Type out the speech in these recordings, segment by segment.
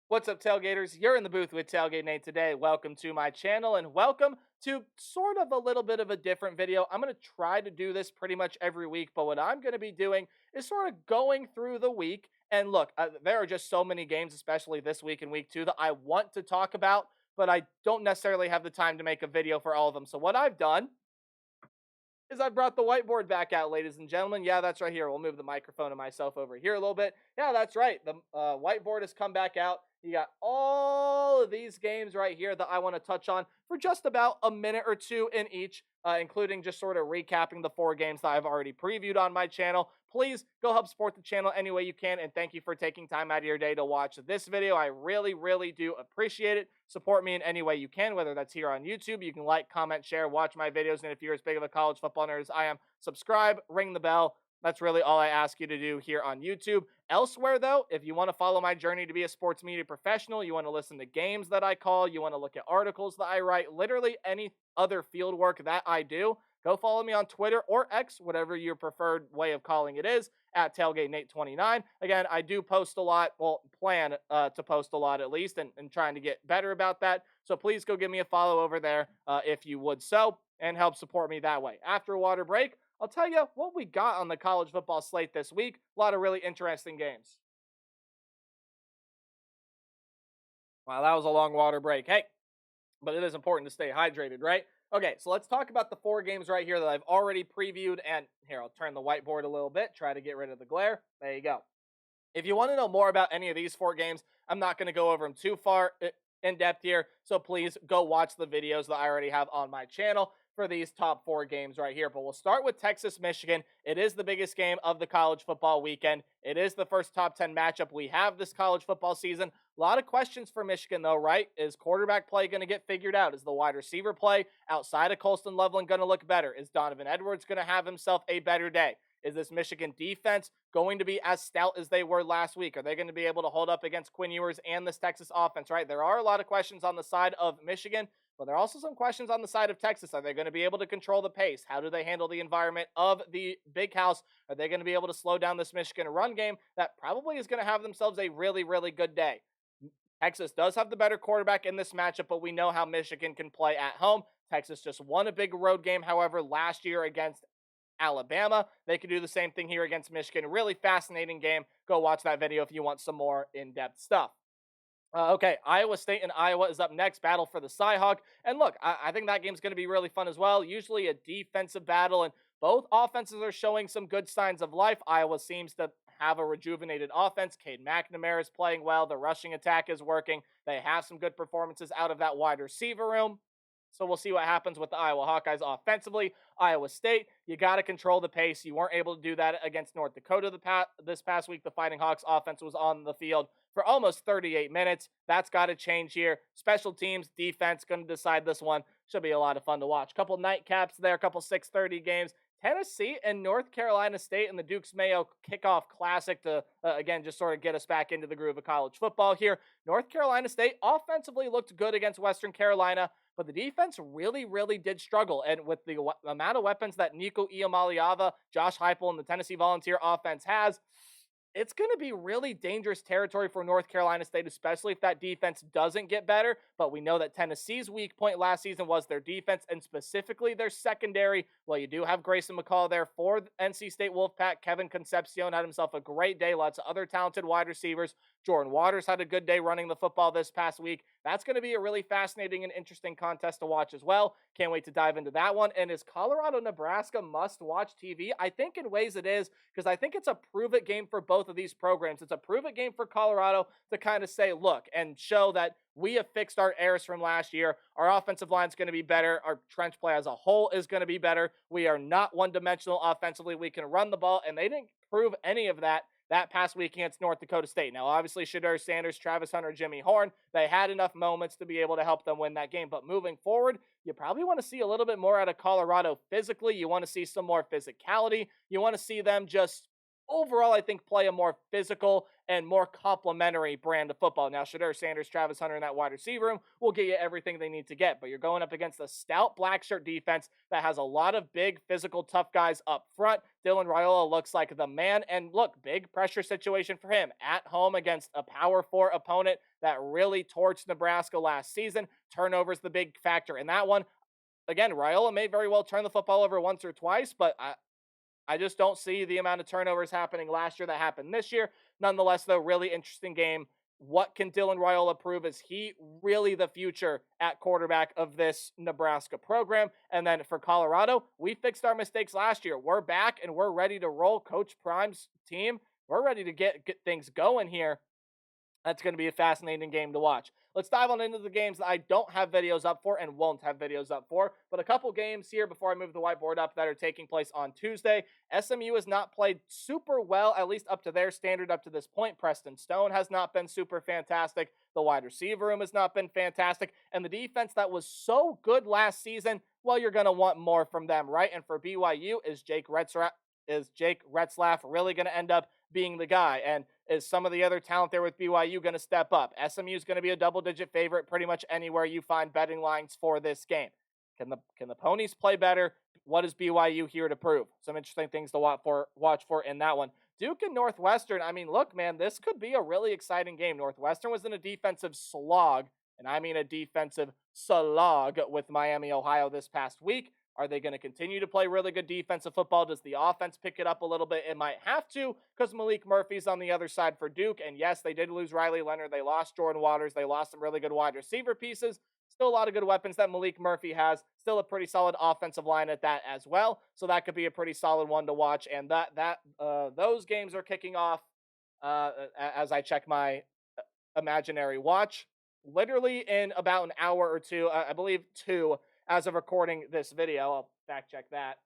What's up, Tailgaters? You're in the booth with Tailgate Nate today. Welcome to my channel and welcome to sort of a little bit of a different video. I'm going to try to do this pretty much every week, but what I'm going to be doing is sort of going through the week. And look, there are just so many games, especially this week and week 2, that I want to talk about, but I don't necessarily have the time to make a video for all of them. So what I've done is I brought the whiteboard back out, ladies and gentlemen. Yeah, that's right here. We'll move the microphone and myself over here a little bit. Yeah, that's right. The whiteboard has come back out. You got all of these games right here that I want to touch on for just about a minute or two in each, including just sort of recapping the 4 games that I've already previewed on my channel. Please go help support the channel any way you can, and thank you for taking time out of your day to watch this video. I really, really do appreciate it. Support me in any way you can, whether that's here on YouTube. You can like, comment, share, watch my videos, and if you're as big of a college football nerd as I am, subscribe, ring the bell. That's really all I ask you to do here on YouTube. Elsewhere, though, if you want to follow my journey to be a sports media professional, you want to listen to games that I call, you want to look at articles that I write, literally any other field work that I do, go follow me on Twitter or X, whatever your preferred way of calling it is, at Tailgate Nate 29. Again, I do post a lot, well, plan to post a lot at least, and trying to get better about that. So please go give me a follow over there if you would so, and help support me that way. After a water break, I'll tell you what we got on the college football slate this week. A lot of really interesting games. Wow, that was a long water break. Hey, but it is important to stay hydrated, right? Okay, so let's talk about the 4 games right here that I've already previewed. And here, I'll turn the whiteboard a little bit, try to get rid of the glare. There you go. If you want to know more about any of these 4 games, I'm not going to go over them too far in depth here. So please go watch the videos that I already have on my channel for these top 4 games right here. But we'll start with Texas, Michigan. It is the biggest game of the college football weekend. It is the first top 10 matchup we have this college football season. A lot of questions for Michigan, though, right? Is quarterback play going to get figured out? Is the wide receiver play outside of Colston Loveland going to look better? Is Donovan Edwards going to have himself a better day? Is this Michigan defense going to be as stout as they were last week? Are they going to be able to hold up against Quinn Ewers and this Texas offense, right? There are a lot of questions on the side of Michigan, but there are also some questions on the side of Texas. Are they going to be able to control the pace? How do they handle the environment of the big house? Are they going to be able to slow down this Michigan run game that probably is going to have themselves a really, really good day? Texas does have the better quarterback in this matchup, but we know how Michigan can play at home. Texas just won a big road game, however, last year against Alabama. They could do the same thing here against Michigan. Really fascinating game. Go watch that video if you want some more in-depth stuff. Okay, Iowa State and Iowa is up next. Battle for the Cyhawk. And look, I think that game's going to be really fun as well. Usually a defensive battle, and both offenses are showing some good signs of life. Iowa seems to have a rejuvenated offense. Cade McNamara is playing well. The rushing attack is working. They have some good performances out of that wide receiver room. So we'll see what happens with the Iowa Hawkeyes offensively. Iowa State, you got to control the pace. You weren't able to do that against North Dakota this past week. The Fighting Hawks offense was on the field for almost 38 minutes. That's got to change here. Special teams, defense, going to decide this one. Should be a lot of fun to watch. Couple nightcaps there, couple 6:30 games. Tennessee and North Carolina State and the Dukes Mayo kickoff classic to, again, just sort of get us back into the groove of college football here. North Carolina State offensively looked good against Western Carolina, but the defense really, really did struggle. And with the amount of weapons that Nico Iamaleava, Josh Heupel, and the Tennessee Volunteer offense has, it's going to be really dangerous territory for North Carolina State, especially if that defense doesn't get better. But we know that Tennessee's weak point last season was their defense, and specifically their secondary. Well, you do have Grayson McCall there for the NC State Wolfpack. Kevin Concepcion had himself a great day. Lots of other talented wide receivers. Jordan Waters had a good day running the football this past week. That's going to be a really fascinating and interesting contest to watch as well. Can't wait to dive into that one. And is Colorado-Nebraska must-watch TV? I think in ways it is, because I think it's a prove-it game for both of these programs. It's a prove-it game for Colorado to kind of say, look, and show that we have fixed our errors from last year. Our offensive line is going to be better. Our trench play as a whole is going to be better. We are not one-dimensional offensively. We can run the ball, and they didn't prove any of that past week against North Dakota State. Now, obviously, Shedeur Sanders, Travis Hunter, Jimmy Horn, they had enough moments to be able to help them win that game. But moving forward, you probably want to see a little bit more out of Colorado physically. You want to see some more physicality. You want to see them just overall, I think, play a more physical and more complementary brand of football. Now, Shadur Sanders, Travis Hunter in that wide receiver room will get you everything they need to get, but you're going up against a stout black shirt defense that has a lot of big, physical, tough guys up front. Dylan Raiola looks like the man, and look, big pressure situation for him at home against a Power 4 opponent that really torched Nebraska last season. Turnovers the big factor in that one. Again, Raiola may very well turn the football over once or twice, but I just don't see the amount of turnovers happening last year that happened this year. Nonetheless, though, really interesting game. What can Dylan Raiola prove? Is he really the future at quarterback of this Nebraska program? And then for Colorado, we fixed our mistakes last year. We're back and we're ready to roll. Coach Prime's team, we're ready to get things going here. That's going to be a fascinating game to watch. Let's dive on into the games that I don't have videos up for and won't have videos up for. But a couple games here before I move the whiteboard up that are taking place on Tuesday. SMU has not played super well, at least up to their standard up to this point. Preston Stone has not been super fantastic. The wide receiver room has not been fantastic. And the defense that was so good last season, well, you're going to want more from them, right? And for BYU, is Jake Retzlaff really going to end up being the guy? And is some of the other talent there with BYU going to step up? SMU is going to be a double-digit favorite pretty much anywhere you find betting lines for this game. Can the Ponies play better? What is BYU here to prove? Some interesting things to watch for in that one. Duke and Northwestern, I mean, look, man, this could be a really exciting game. Northwestern was in a defensive slog, and I mean a defensive slog with Miami, Ohio this past week. Are they going to continue to play really good defensive football? Does the offense pick it up a little bit? It might have to, because Malik Murphy's on the other side for Duke. And yes, they did lose Riley Leonard. They lost Jordan Waters. They lost some really good wide receiver pieces. Still a lot of good weapons that Malik Murphy has. Still a pretty solid offensive line at that as well. So that could be a pretty solid one to watch. And those games are kicking off as I check my imaginary watch. Literally in about an hour or two, I believe 2 as of recording this video. I'll fact check that.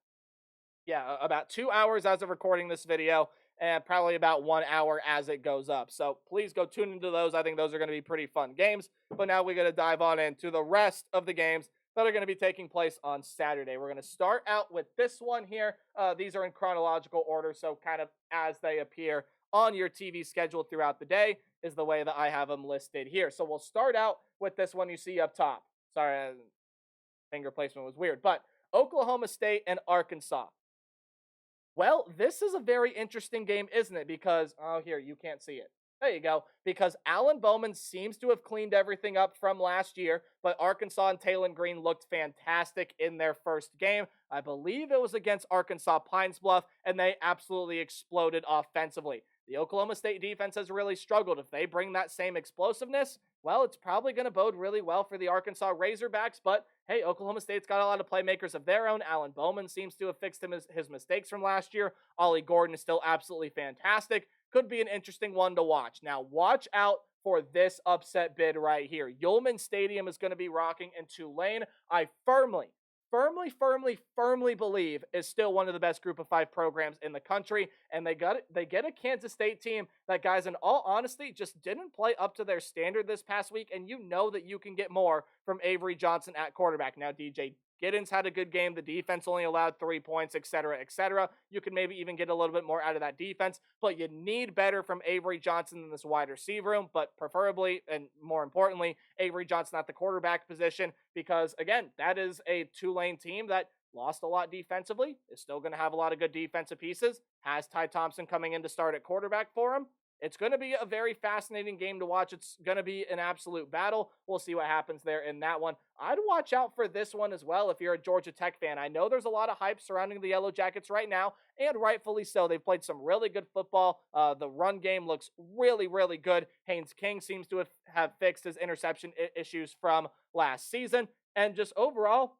Yeah, about 2 hours as of recording this video, and probably about 1 hour as it goes up. So please go tune into those. I think those are going to be pretty fun games. But now we're going to dive on into the rest of the games that are going to be taking place on Saturday. We're going to start out with this one here. These are in chronological order, so kind of as they appear on your TV schedule throughout the day is the way that I have them listed here. So we'll start out with this one you see up top. Sorry, finger placement was weird, but Oklahoma State and Arkansas. Well, this is a very interesting game, isn't it? Because, oh, here, you can't see it. There you go. Because Alan Bowman seems to have cleaned everything up from last year, but Arkansas and Taylon Green looked fantastic in their first game. I believe it was against Arkansas Pines Bluff, and they absolutely exploded offensively. The Oklahoma State defense has really struggled. If they bring that same explosiveness, well, it's probably going to bode really well for the Arkansas Razorbacks, but hey, Oklahoma State's got a lot of playmakers of their own. Alan Bowman seems to have fixed his mistakes from last year. Ollie Gordon is still absolutely fantastic. Could be an interesting one to watch. Now, watch out for this upset bid right here. Yulman Stadium is going to be rocking, and Tulane, I firmly believe is still one of the best group of 5 programs in the country. And they get a Kansas State team that, guys, in all honesty, just didn't play up to their standard this past week. And you know that you can get more from Avery Johnson at quarterback. Now, DJ Giddens had a good game. The defense only allowed 3 points, etc., etc. You can maybe even get a little bit more out of that defense, but you need better from Avery Johnson in this wide receiver room, but preferably, and more importantly, Avery Johnson at the quarterback position, because, again, that is a Tulane team that lost a lot defensively, is still going to have a lot of good defensive pieces, has Ty Thompson coming in to start at quarterback for him. It's going to be a very fascinating game to watch. It's going to be an absolute battle. We'll see what happens there in that one. I'd watch out for this one as well if you're a Georgia Tech fan. I know there's a lot of hype surrounding the Yellow Jackets right now, and rightfully so. They've played some really good football. The run game looks really, really good. Haynes King seems to have fixed his interception issues from last season. And just overall,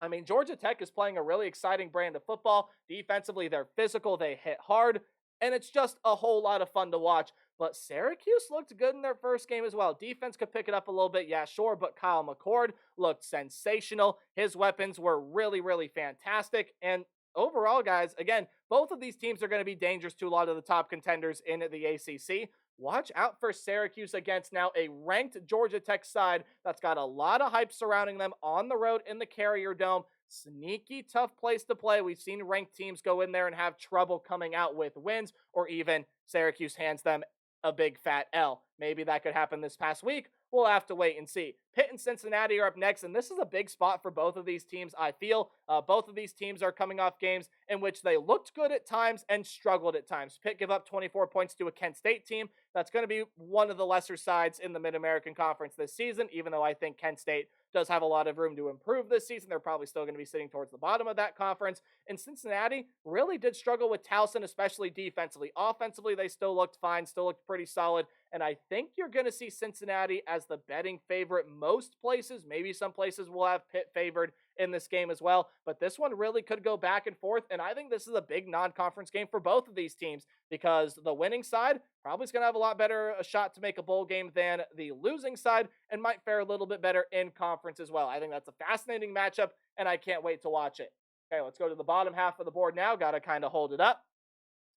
I mean, Georgia Tech is playing a really exciting brand of football. Defensively, they're physical. They hit hard. And it's just a whole lot of fun to watch. But Syracuse looked good in their first game as well. Defense could pick it up a little bit, yeah, sure. But Kyle McCord looked sensational. His weapons were really, really fantastic. And overall, guys, again, both of these teams are going to be dangerous to a lot of the top contenders in the ACC. Watch out for Syracuse against now a ranked Georgia Tech side that's got a lot of hype surrounding them on the road in the Carrier Dome. Sneaky tough place to play. We've seen ranked teams go in there and have trouble coming out with wins, or even Syracuse hands them a big fat L. Maybe that could happen this past week. We'll have to wait and see. Pitt and Cincinnati are up next, and this is a big spot for both of these teams, I feel. Both of these teams are coming off games in which they looked good at times and struggled at times. Pitt give up 24 points to a Kent State team. That's going to be one of the lesser sides in the Mid-American Conference this season, even though I think Kent State does have a lot of room to improve this season. They're probably still going to be sitting towards the bottom of that conference. And Cincinnati really did struggle with Towson, especially defensively. Offensively, they still looked fine, still looked pretty solid. And I think you're going to see Cincinnati as the betting favorite most places. Maybe some places will have Pitt favored in this game as well. But this one really could go back and forth. And I think this is a big non-conference game for both of these teams because the winning side probably is going to have a lot better a shot to make a bowl game than the losing side and might fare a little bit better in conference as well. I think that's a fascinating matchup, and I can't wait to watch it. Okay, let's go to the bottom half of the board now. Got to kind of hold it up.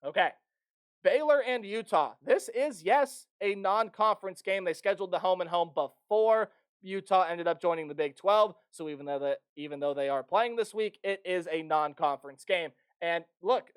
Okay. Baylor and Utah. This is, yes, a non-conference game. They scheduled the home and home before Utah ended up joining the Big 12. So even though they are playing this week, it is a non-conference game. And look,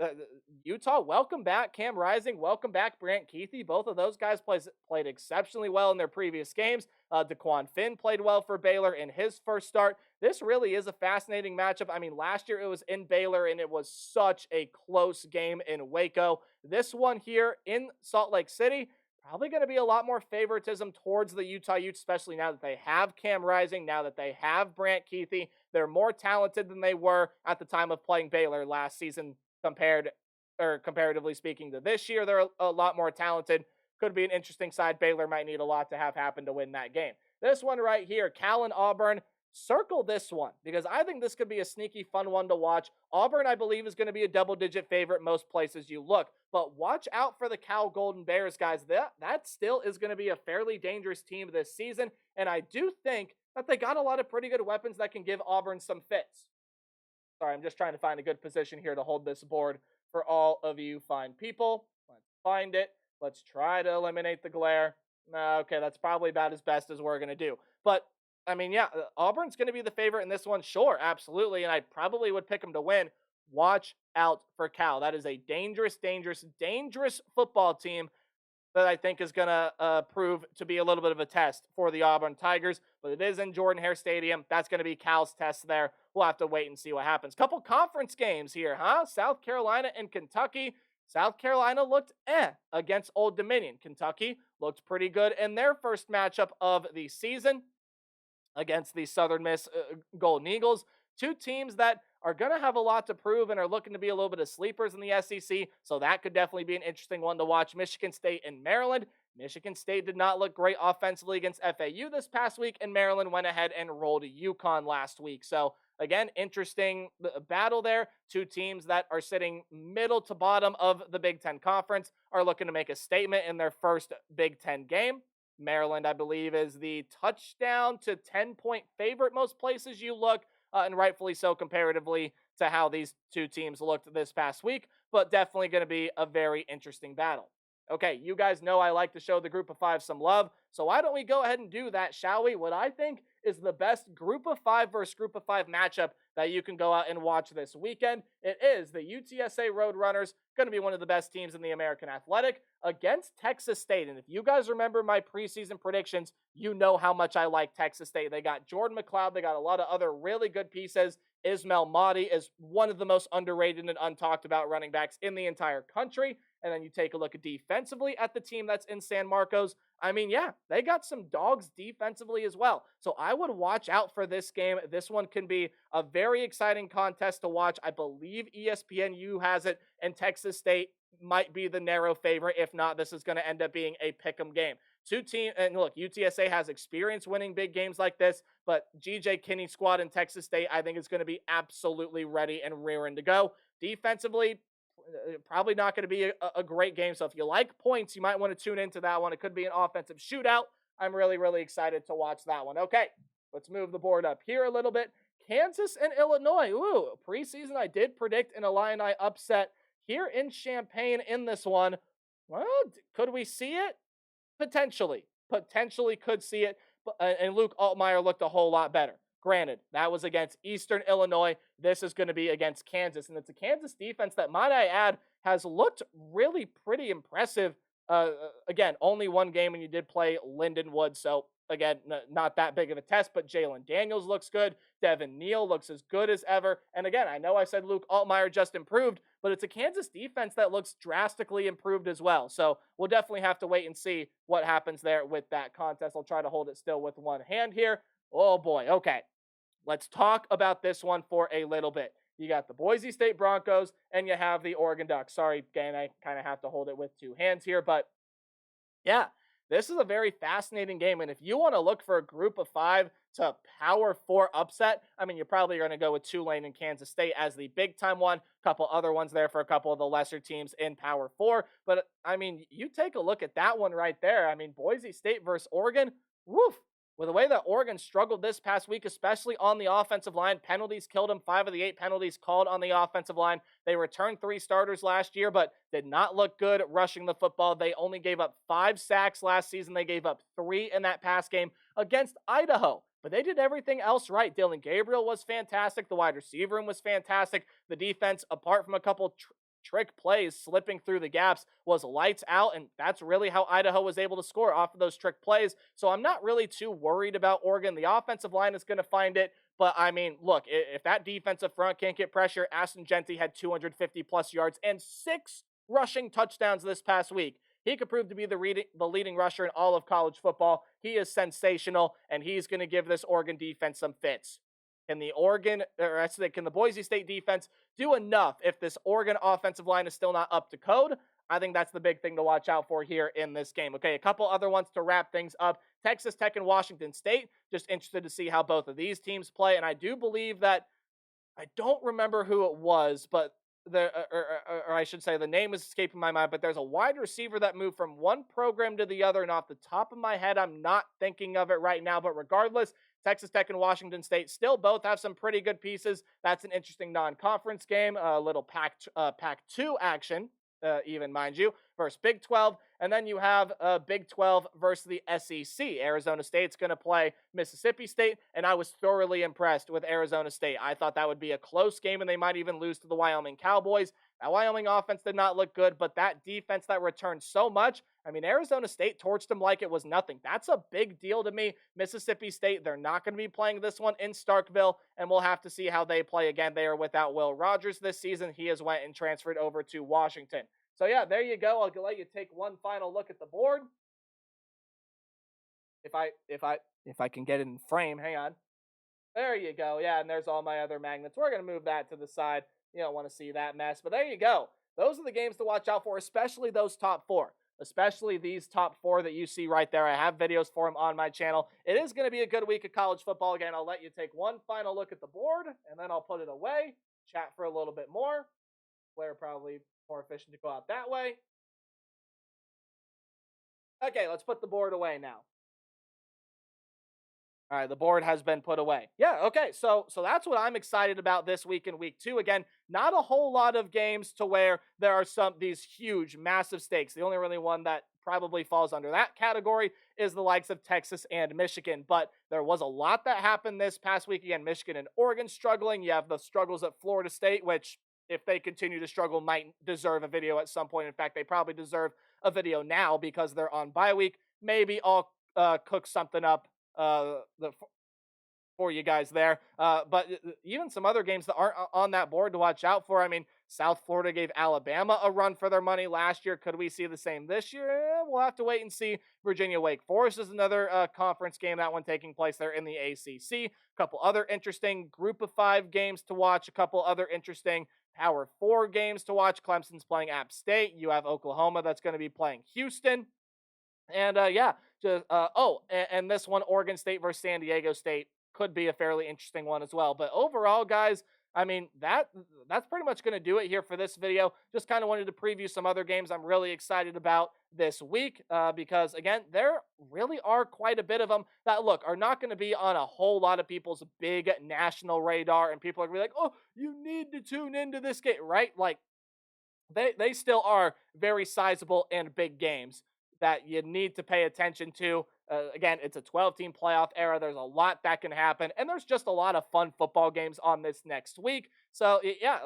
Utah, welcome back Cam Rising, welcome back Brant Keithy. Both of those guys played exceptionally well in their previous games. DeQuan Finn played well for Baylor in his first start. This really is a fascinating matchup. I mean, last year it was in Baylor, and it was such a close game in Waco. This one here in Salt Lake City, probably going to be a lot more favoritism towards the Utah Utes, especially now that they have Cam Rising, now that they have Brant Keithy. They're more talented than they were at the time of playing Baylor last season comparatively speaking to this year. They're a lot more talented. Could be an interesting side. Baylor might need a lot to have happen to win that game. This one right here, Cal and Auburn. Circle this one because I think this could be a sneaky fun one to watch. Auburn, I believe, is going to be a double-digit favorite most places you look. But watch out for the Cal Golden Bears, guys. That still is going to be a fairly dangerous team this season. And I do think that they got a lot of pretty good weapons that can give Auburn some fits. Sorry, I'm just trying to find a good position here to hold this board for all of you fine people. Let's find it. Let's try to eliminate the glare. Okay, that's probably about as best as we're going to do. But I mean, yeah, Auburn's going to be the favorite in this one. Sure, absolutely. And I probably would pick them to win. Watch out for Cal. That is a dangerous, dangerous, dangerous football team that I think is going to prove to be a little bit of a test for the Auburn Tigers. But it is in Jordan-Hare Stadium. That's going to be Cal's test there. We'll have to wait and see what happens. Couple conference games here, huh? South Carolina and Kentucky. South Carolina looked against Old Dominion. Kentucky looked pretty good in their first matchup of the season against the Southern Miss Golden Eagles. Two teams that are going to have a lot to prove and are looking to be a little bit of sleepers in the SEC, so that could definitely be an interesting one to watch. Michigan State and Maryland. Michigan State did not look great offensively against FAU this past week, and Maryland went ahead and rolled UConn last week. So, again, interesting battle there. Two teams that are sitting middle to bottom of the Big Ten Conference are looking to make a statement in their first Big Ten game. Maryland, I believe, is the touchdown to 10-point favorite most places you look, and rightfully so comparatively to how these two teams looked this past week, but definitely going to be a very interesting battle. Okay, you guys know I like to show the group of five some love, so why don't we go ahead and do that, shall we? What I think is the best group of five versus group of five matchup that you can go out and watch this weekend. It is the UTSA Roadrunners, going to be one of the best teams in the American Athletic, against Texas State. And if you guys remember my preseason predictions, you know how much I like Texas State. They got Jordan McLeod. They got a lot of other really good pieces. Ismail Mahdi is one of the most underrated and untalked about running backs in the entire country. And then you take a look at defensively at the team that's in San Marcos. I mean, yeah, they got some dogs defensively as well. So I would watch out for this game. This one can be a very exciting contest to watch. I believe ESPNU has it, and Texas State might be the narrow favorite. If not, this is going to end up being a pick'em game. Two teams, and look, UTSA has experience winning big games like this, but GJ Kinney's squad in Texas State, I think, is going to be absolutely ready and rearing to go. Defensively, probably not going to be a great game. So if you like points, you might want to tune into that one. It could be an offensive shootout. I'm really, really excited to watch that one. Okay, let's move the board up here a little bit. Kansas and Illinois. Ooh, preseason I did predict an Illini upset here in Champaign in this one. Well, could we see it? Potentially could see it. And Luke Altmaier looked a whole lot better. Granted, that was against Eastern Illinois. This is going to be against Kansas. And it's a Kansas defense that, might I add, has looked really pretty impressive Again, only one game, and you did play Lindenwood, so again, not that big of a test. But Jalen Daniels looks good. Devin Neal looks as good as ever. And again, I know I said Luke Altmaier just improved, but it's a Kansas defense that looks drastically improved as well. So we'll definitely have to wait and see what happens there with that contest. I'll try to hold it still with one hand here. Oh boy. Okay. Let's talk about this one for a little bit. You got the Boise State Broncos and you have the Oregon Ducks. Sorry, again, I kind of have to hold it with two hands here, but yeah, this is a very fascinating game. And if you want to look for a group of five to power four upset, I mean, you're probably going to go with Tulane and Kansas State as the big time one. A couple other ones there for a couple of the lesser teams in power four. But I mean, you take a look at that one right there. I mean, Boise State versus Oregon, woof. With the way that Oregon struggled this past week, especially on the offensive line, penalties killed them. 5 of the 8 penalties called on the offensive line. They returned 3 starters last year, but did not look good rushing the football. They only gave up 5 sacks last season. They gave up 3 in that pass game against Idaho. But they did everything else right. Dylan Gabriel was fantastic. The wide receiver room was fantastic. The defense, apart from a couple trick plays slipping through the gaps, was lights out, and that's really how Idaho was able to score off of those trick plays. So I'm not really too worried about Oregon. The offensive line is going to find it, but I mean, look, if that defensive front can't get pressure, Aston Genty had 250 plus yards and 6 rushing touchdowns this past week. He could prove to be the leading rusher in all of college football. He is sensational, and he's going to give this Oregon defense some fits. Can the Boise State defense do enough if this Oregon offensive line is still not up to code? I think that's the big thing to watch out for here in this game. Okay, a couple other ones to wrap things up. Texas Tech and Washington State. Just interested to see how both of these teams play. And I do believe that, I don't remember who it was, but or I should say the name is escaping my mind, but there's a wide receiver that moved from one program to the other, and off the top of my head, I'm not thinking of it right now, but regardless, Texas Tech and Washington State still both have some pretty good pieces. That's an interesting non-conference game, a little Pac-2 action, even, mind you, versus Big 12. And then you have Big 12 versus the SEC. Arizona State's going to play Mississippi State, and I was thoroughly impressed with Arizona State. I thought that would be a close game, and they might even lose to the Wyoming Cowboys. That Wyoming offense did not look good, but that defense that returned so much, I mean, Arizona State torched them like it was nothing. That's a big deal to me. Mississippi State, they're not going to be playing this one in Starkville, and we'll have to see how they play. Again, they are without Will Rogers this season. He has went and transferred over to Washington. So yeah, there you go. I'll let you take one final look at the board. If I can get it in frame, hang on. There you go. Yeah, and there's all my other magnets. We're gonna move that to the side. You don't want to see that mess, but there you go. Those are the games to watch out for, especially those top 4. Especially these top 4 that you see right there. I have videos for them on my channel. It is going to be a good week of college football. Again, I'll let you take one final look at the board, and then I'll put it away, chat for a little bit more. Blair probably more efficient to go out that way. Okay, let's put the board away now. All right, the board has been put away. Yeah, okay, so that's what I'm excited about this week in week 2. Again, not a whole lot of games to where there are these huge, massive stakes. The only really one that probably falls under that category is the likes of Texas and Michigan. But there was a lot that happened this past week. Again, Michigan and Oregon struggling. You have the struggles at Florida State, which, if they continue to struggle, might deserve a video at some point. In fact, they probably deserve a video now because they're on bye week. Maybe I'll cook something up for you guys there. But even some other games that aren't on that board to watch out for. I mean, South Florida gave Alabama a run for their money last year. Could we see the same this year? We'll have to wait and see. Virginia Wake Forest is another conference game, that one taking place there in the ACC. A couple other interesting group of 5 games to watch. A couple other interesting Power 4 games to watch. Clemson's playing App State. You have Oklahoma that's going to be playing Houston. And and this one, Oregon State versus San Diego State, could be a fairly interesting one as well. But overall, guys, I mean, that's pretty much going to do it here for this video. Just kind of wanted to preview some other games I'm really excited about this week because, again, there really are quite a bit of them that, look, are not going to be on a whole lot of people's big national radar, and people are going to be like, oh, you need to tune into this game, right? Like, they still are very sizable and big games that you need to pay attention to. Again, it's a 12-team playoff era. There's a lot that can happen, and there's just a lot of fun football games on this next week. So, yeah,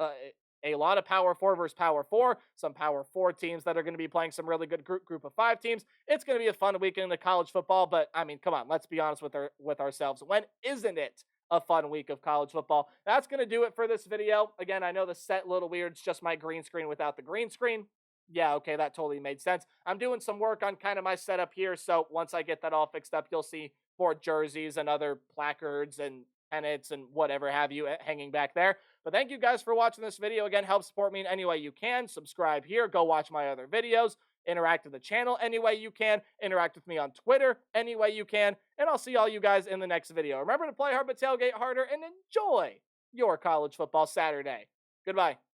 a lot of Power 4 versus Power 4, some Power 4 teams that are going to be playing some really good group of 5 teams. It's going to be a fun weekend of college football, but I mean, come on, let's be honest with ourselves. When isn't it a fun week of college football? That's going to do it for this video. Again, I know the set a little weird. It's just my green screen without the green screen. Yeah, okay, that totally made sense. I'm doing some work on kind of my setup here, so once I get that all fixed up, you'll see more jerseys and other placards and pennants and whatever have you hanging back there. But thank you guys for watching this video. Again, help support me in any way you can. Subscribe here. Go watch my other videos. Interact with the channel any way you can. Interact with me on Twitter any way you can. And I'll see all you guys in the next video. Remember to play hard but tailgate harder and enjoy your college football Saturday. Goodbye.